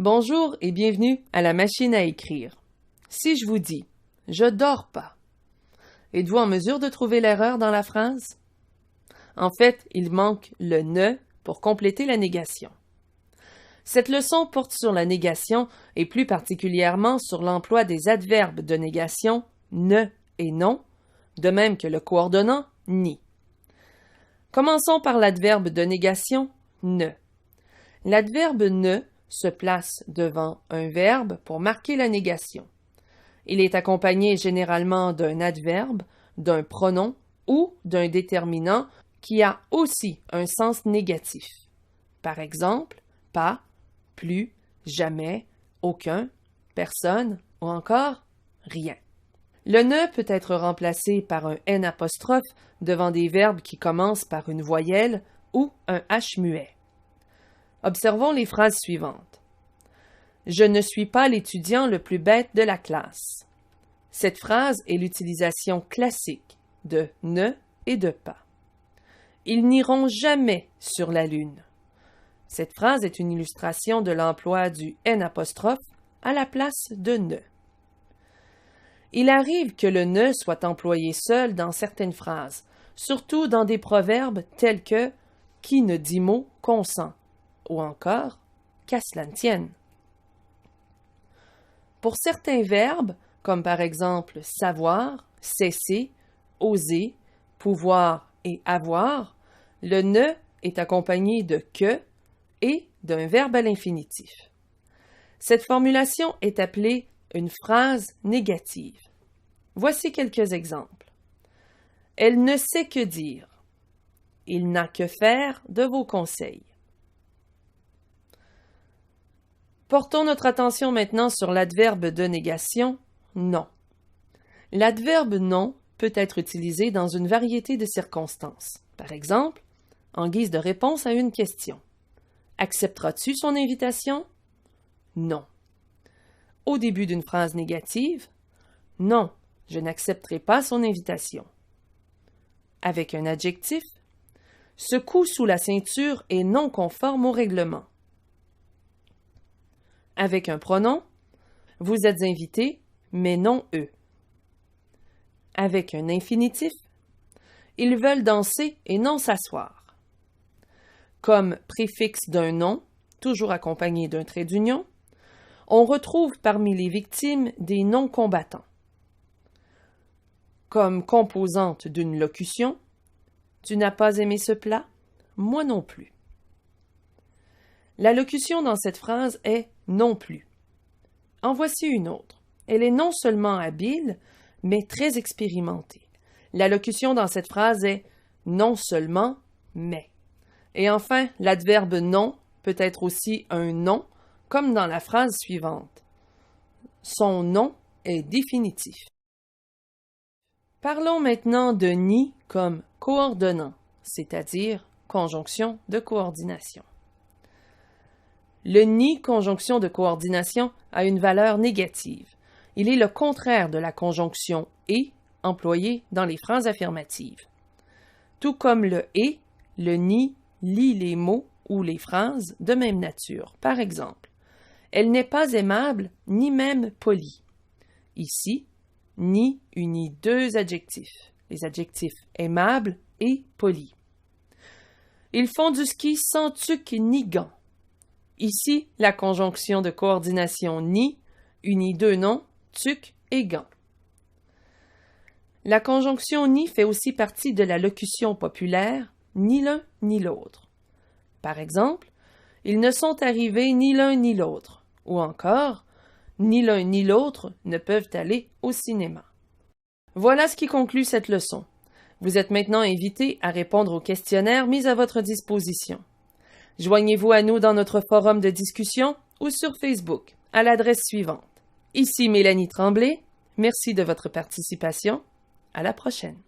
Bonjour et bienvenue à la machine à écrire. Si je vous dis « je dors pas », êtes-vous en mesure de trouver l'erreur dans la phrase? En fait, il manque le « ne » pour compléter la négation. Cette leçon porte sur la négation et plus particulièrement sur l'emploi des adverbes de négation « ne » et « non », de même que le coordonnant « ni ». Commençons par l'adverbe de négation « ne ». L'adverbe « ne » se place devant un verbe pour marquer la négation. Il est accompagné généralement d'un adverbe, d'un pronom ou d'un déterminant qui a aussi un sens négatif. Par exemple, pas, plus, jamais, aucun, personne ou encore rien. Le ne peut être remplacé par un N' devant des verbes qui commencent par une voyelle ou un H muet. Observons les phrases suivantes. Je ne suis pas l'étudiant le plus bête de la classe. Cette phrase est l'utilisation classique de ne et de pas. Ils n'iront jamais sur la Lune. Cette phrase est une illustration de l'emploi du N' à la place de ne. Il arrive que le ne soit employé seul dans certaines phrases, surtout dans des proverbes tels que « qui ne dit mot consent » ou encore « qu'à cela ne tienne ». Pour certains verbes, comme par exemple savoir, cesser, oser, pouvoir et avoir, le ne est accompagné de que et d'un verbe à l'infinitif. Cette formulation est appelée une phrase négative. Voici quelques exemples. Elle ne sait que dire. Il n'a que faire de vos conseils. Portons notre attention maintenant sur l'adverbe de négation « non ». L'adverbe « non » peut être utilisé dans une variété de circonstances. Par exemple, en guise de réponse à une question. Accepteras-tu son invitation? Non. Au début d'une phrase négative, non, je n'accepterai pas son invitation. Avec un adjectif, ce coup sous la ceinture est non conforme au règlement. Avec un pronom, vous êtes invité, mais non eux. Avec un infinitif, ils veulent danser et non s'asseoir. Comme préfixe d'un nom, toujours accompagné d'un trait d'union, on retrouve parmi les victimes des non-combattants. Comme composante d'une locution, tu n'as pas aimé ce plat? Moi non plus. La locution dans cette phrase est non plus. En voici une autre. Elle est non seulement habile, mais très expérimentée. La locution dans cette phrase est non seulement, mais. Et enfin, l'adverbe non peut être aussi un nom, comme dans la phrase suivante. Son nom est définitif. Parlons maintenant de ni comme coordonnant, c'est-à-dire conjonction de coordination. Le ni, conjonction de coordination, a une valeur négative. Il est le contraire de la conjonction et employée dans les phrases affirmatives. Tout comme le et, le ni lie les mots ou les phrases de même nature. Par exemple, elle n'est pas aimable ni même polie. Ici, ni unit deux adjectifs, les adjectifs aimable et poli. Ils font du ski sans tuque ni gants. Ici, la conjonction de coordination ni unit deux noms, tuque et gants. La conjonction ni fait aussi partie de la locution populaire ni l'un ni l'autre. Par exemple, ils ne sont arrivés ni l'un ni l'autre, ou encore ni l'un ni l'autre ne peuvent aller au cinéma. Voilà ce qui conclut cette leçon. Vous êtes maintenant invité à répondre aux questionnaires mis à votre disposition. Joignez-vous à nous dans notre forum de discussion ou sur Facebook à l'adresse suivante. Ici Mélanie Tremblay. Merci de votre participation. À la prochaine.